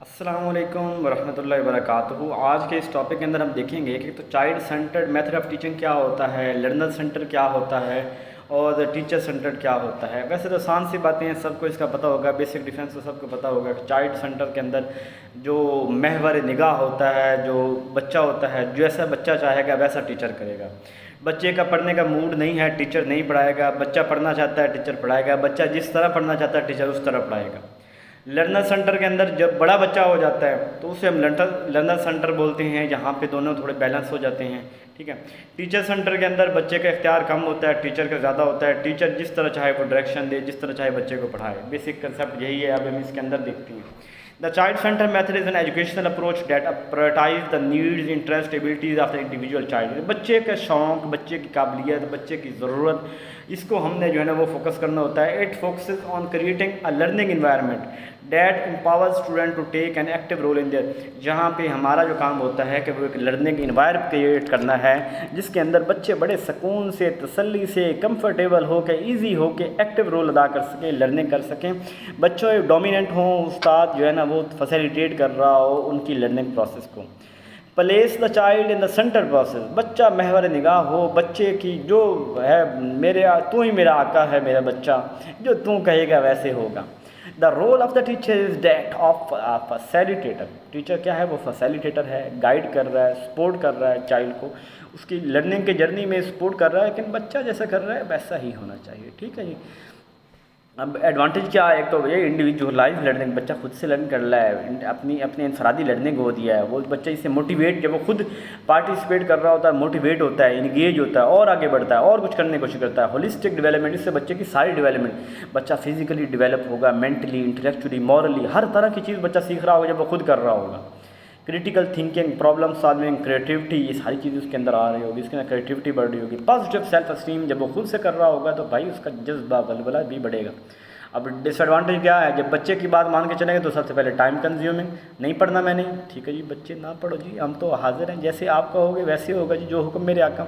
अस्सलामुअलैकुम वरहमतुल्लाहि वबरकातुहू। आज के इस टॉपिक के अंदर हम देखेंगे कि तो child centred method of teaching क्या होता है, लर्नर सेंटर क्या होता है और टीचर सेंटर्ड क्या होता है। वैसे तो आसान सी बातें हैं, सबको इसका पता होगा, बेसिक डिफरेंस तो सबको पता होगा कि चाइल्ड सेंटर के अंदर जो महवर निगाह होता है, जो बच्चा होता है, जैसा बच्चा चाहेगा वैसा टीचर करेगा। बच्चे का पढ़ने का मूड नहीं है, टीचर नहीं पढ़ाएगा। बच्चा पढ़ना चाहता है, टीचर पढ़ाएगा। बच्चा जिस तरह पढ़ना चाहता है, टीचर उस तरह पढ़ाएगा। लर्नर सेंटर के अंदर जब बड़ा बच्चा हो जाता है तो उसे हम लर्नर सेंटर बोलते हैं, जहाँ पे दोनों थोड़े बैलेंस हो जाते हैं। ठीक है। टीचर सेंटर के अंदर बच्चे का इख्तियार कम होता है, टीचर का ज़्यादा होता है। टीचर जिस तरह चाहे वो डायरेक्शन दे, जिस तरह चाहे बच्चे को पढ़ाए। बेसिक कंसेप्ट यही है, अब हम इसके अंदर देखते हैं। The child centre method is an educational approach that prioritise the needs, interest, abilities of the individual child. बच्चे का शौक़, बच्चे की काबिलियत, बच्चे की ज़रूरत, इसको हमने जो है ना वो फोकस करना होता है। It focuses on creating a learning environment that empower student to take an active role in their. जहाँ पे हमारा जो काम होता है कि वो एक लर्निंग इन्वायरमेंट क्रिएट करना है जिसके अंदर बच्चे बड़े सुकून से, तसल्ली से, कंफर्टेबल हो के, ईजी हो के एक्टिव रोल अदा कर सकें, लर्निंग कर सकें। बच्चों डोमिनेंट हों, उस्ताद जो है ना वो फैसिलिटेट कर रहा हो उनकी लर्निंग प्रोसेस को। Place the child in the centre process, बच्चा महवर निगाह हो। बच्चे की जो है, तू ही मेरा आका है, मेरा बच्चा, जो तू कहेगा वैसे होगा। The role of the teacher is that of facilitator. Teacher क्या है, वो फैसिलिटेटर है, गाइड कर रहा है, सपोर्ट कर रहा है चाइल्ड को, उसकी लर्निंग के जर्नी में सपोर्ट कर रहा है। लेकिन बच्चा जैसा कर रहा है वैसा ही होना चाहिए। ठीक है जी। अब एडवांटेज क्या है, एक तो ये इंडिविजुअलाइज लर्निंग, बच्चा खुद से लर्न कर रहा है, अपनी अपनी इंफरादी लर्निंग हो दिया है। वो बच्चा इससे मोटिवेट, जब वो खुद पार्टिसिपेट कर रहा होता है, मोटिवेट होता है, इंगेज होता है और आगे बढ़ता है और कुछ करने की कोशिश करता है। होलिस्टिक डेवलपमेंट, इससे बच्चे की सारी डेवलपमेंट, बच्चा फिजिकली डेवलप होगा, मेंटली, इंटेलेक्चुअली, मॉरली, हर तरह की चीज़ बच्चा सीख रहा होगा जब वो खुद कर रहा होगा। Critical thinking, problem solving, creativity, ये सारी चीज़ें उसके अंदर आ रही होगी, इसके अंदर क्रिएटिविटी बढ़ रही होगी। पॉजिटिव सेल्फ एस्टीम, जब वो खुद से कर रहा होगा तो भाई उसका जज्बा बलबला भी बढ़ेगा। अब डिसएडवांटेज क्या है, जब बच्चे की बात मान के चलेंगे तो सबसे पहले टाइम कंज्यूमिंग, नहीं पढ़ना मैंने, ठीक है जी बच्चे ना पढ़ो जी, हम तो हाजिर हैं, जैसे आप कहोगे वैसे होगा जी, जो हुक्म मेरे आका।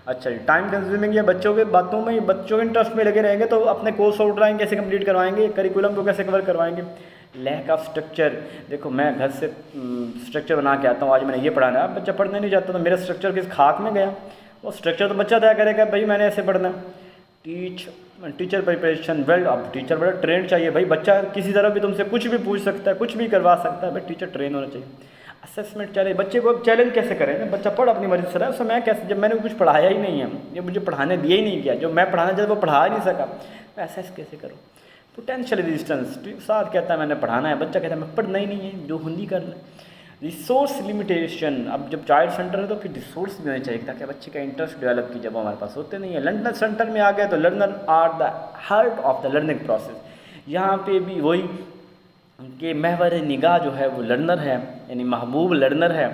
अच्छा जी, टाइम कंज्यूमिंग, या बच्चों के बातों में, बच्चों के इंटरेस्ट में लगे रहेंगे तो अपने कोर्स आउटलाइन कैसे कंप्लीट करवाएंगे, करिकुलम को कैसे कवर करवाएंगे। लैक ऑफ स्ट्रक्चर, देखो मैं घर से स्ट्रक्चर बना के आता हूँ, आज मैंने ये पढ़ाना है, अब बच्चा पढ़ना नहीं चाहता तो मेरा स्ट्रक्चर किस खाक में गया। वो स्ट्रक्चर तो बच्चा तय करेगा, भाई मैंने ऐसे पढ़ना है। टीचर प्रिपरेशन, वेल, अब टीचर बड़ा ट्रेंड चाहिए भाई। बच्चा किसी तरह भी तुमसे कुछ भी पूछ सकता है, कुछ भी करवा सकता है, भाई टीचर ट्रेन होना चाहिए। असेसमेंट चैलेंज, बच्चे को अब चैलेंज कैसे करें ना, बच्चा पढ़ अपनी मर्जी से रहा है, उसमें मैं कैसे, जब मैंने कुछ पढ़ाया ही नहीं है, ये मुझे पढ़ाने दिया ही नहीं किया, जो मैं पढ़ाना चाहता वो पढ़ा ही नहीं सका, मैं असेस कैसे करूँ। पोटेंशियल रेजिस्टेंस, साथ कहता है मैंने पढ़ाना है, बच्चा कहता है मैं पढ़ना ही नहीं है, जो हिंदी कर ले। रिसोर्स लिमिटेशन, अब जब चाइल्ड सेंटर है तो फिर रिसोर्स भी होने चाहिए ताकि बच्चे का इंटरेस्ट डेवलप की, जब हमारे पास होते नहीं है। लर्नर सेंटर में आ गया तो learner are the heart of the learning process. यहाँ पे भी वही कि महवर निगाह जो है वो लर्नर है, यानी महबूब लर्नर है।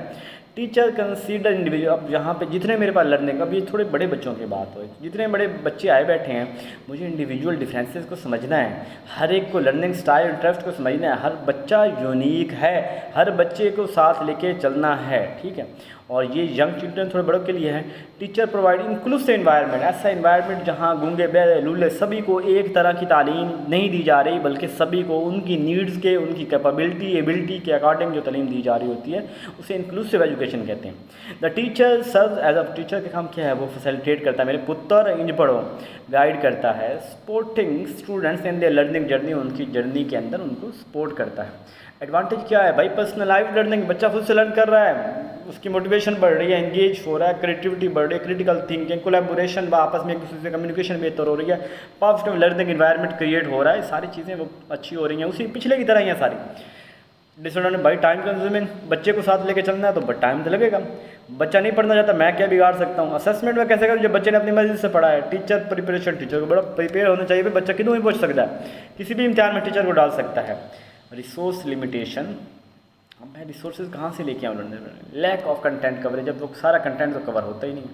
टीचर कंसीडर इंडिविजुअल, अब यहाँ पे जितने मेरे पास लर्निंग, अब ये थोड़े बड़े बच्चों की बात हो, जितने बड़े बच्चे आए बैठे हैं, मुझे इंडिविजुअल डिफरेंसेस को समझना है, हर एक को लर्निंग स्टाइल, इंटरेस्ट को समझना है। हर बच्चा यूनिक है, हर बच्चे को साथ लेके चलना है। ठीक है। और ये यंग चिल्ड्रन थोड़े बड़ों के लिए है। टीचर प्रोवाइड इंक्लूसिव एनवायरनमेंट, ऐसा एनवायरनमेंट जहाँ गूंगे बहरे लूले सभी को एक तरह की तालीम नहीं दी जा रही, बल्कि सभी को उनकी नीड्स के, उनकी कैपेबिलिटी, एबिलिटी के अकॉर्डिंग जो तालीम दी जा रही होती है उसे इंक्लूसिव एजुकेशन कहते हैं। The teacher serve as a, teacher का काम क्या है, वो फैसिलिटेट करता है, मेरे पुत्र इंज पढ़ो, गाइड करता है, supporting students in their learning journey, उनकी जर्नी के अंदर उनको सपोर्ट करता है। एडवांटेज क्या है भाई, पर्सनलाइज्ड लर्निंग, बच्चा खुद से लर्न कर रहा है, उसकी मोटिवेशन बढ़ रही है, एंगेज हो रहा है, क्रिएटिविटी बढ़ रही है, क्रिटिकल थिंकिंग, कोलैबोरेशन, आपस में एक दूसरे से कम्युनिकेशन बेहतर हो रही है, पॉजिटिव लर्निंग इन्वायरमेंट क्रिएट हो रहा है, सारी चीज़ें वो अच्छी हो रही हैं, उसी पिछले की तरह ही हैं सारी। डिसएडवांटेज भाई टाइम कंज्यूमिंग, बच्चे को साथ लेके चलना है तो टाइम तो लगेगा, बच्चा नहीं पढ़ना चाहता, मैं क्या बिगाड़ सकता हूँ। असेसमेंट में कैसे करूँ जब बच्चे ने अपनी मर्जी से पढ़ा है। टीचर प्रिपरेशन, टीचर को बड़ा प्रिपेयर होना चाहिए, बच्चा कितनों ही पहुँच सकता है, किसी भी इम्तिहान में टीचर को डाल सकता है। रिसोर्स लिमिटेशन, अब मैं रिसोर्सेज कहाँ से लेके आऊँ, लैक ऑफ कंटेंट कवरेज, जब वो सारा कंटेंट तो कवर होता ही नहीं।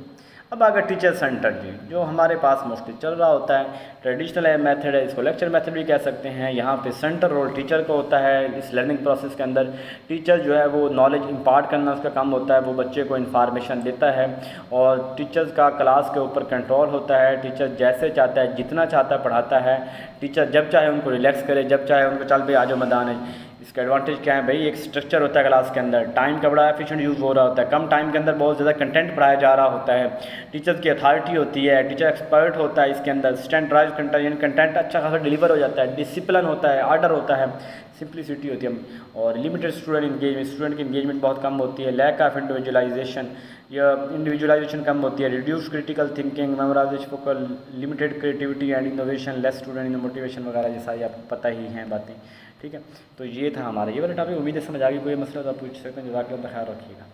अब अगर टीचर सेंटर जी जो हमारे पास मोस्टली चल रहा होता है, ट्रेडिशनल मेथड है, इसको लेक्चर मेथड भी कह सकते हैं। यहाँ पे सेंटर रोल टीचर का होता है इस लर्निंग प्रोसेस के अंदर। टीचर जो है वो नॉलेज इम्पार्ट करना उसका काम होता है, वो बच्चे को इन्फॉर्मेशन देता है और टीचर्स का क्लास के ऊपर कंट्रोल होता है। टीचर जैसे चाहता है, जितना चाहता है पढ़ाता है। टीचर जब चाहे उनको रिलैक्स करे, जब चाहे उनको चल भाई आ जाओ मैदान है, इसका एडवांटेज क्या है भाई, एक स्ट्रक्चर होता है क्लास के अंदर, टाइम का बड़ा एफिशिएंट यूज़ हो रहा होता है, कम टाइम के अंदर बहुत ज़्यादा कंटेंट पढ़ाया जा रहा होता है, टीचर्स की अथॉरिटी होती है, टीचर एक्सपर्ट होता है इसके अंदर, स्टैंडर्डाइज कंटेंट यानी कंटेंट अच्छा खासा डिलीवर हो जाता है, डिसिप्लिन होता है, आर्डर होता है, सिंप्लिसिटी होती है, और लिमिटेड स्टूडेंट इंगेजमेंट, स्टूडेंट की इंगेजमेंट बहुत कम होती है, लैक ऑफ इंडिविजुअलाइजेशन या इंडिविजुअलाइजेशन कम होती है, reduce critical thinking, memorisation focal, limited creativity and innovation, less student in motivation वगैरह जैसा ये आपको पता ही हैं बातें। ठीक है, तो ये था हमारा ये वाला टॉपिक। उम्मीद है समझ आ गई, कोई मसला तो आप पूछ सकते हैं। जज़ाकल्लाह, ख्याल रखिएगा।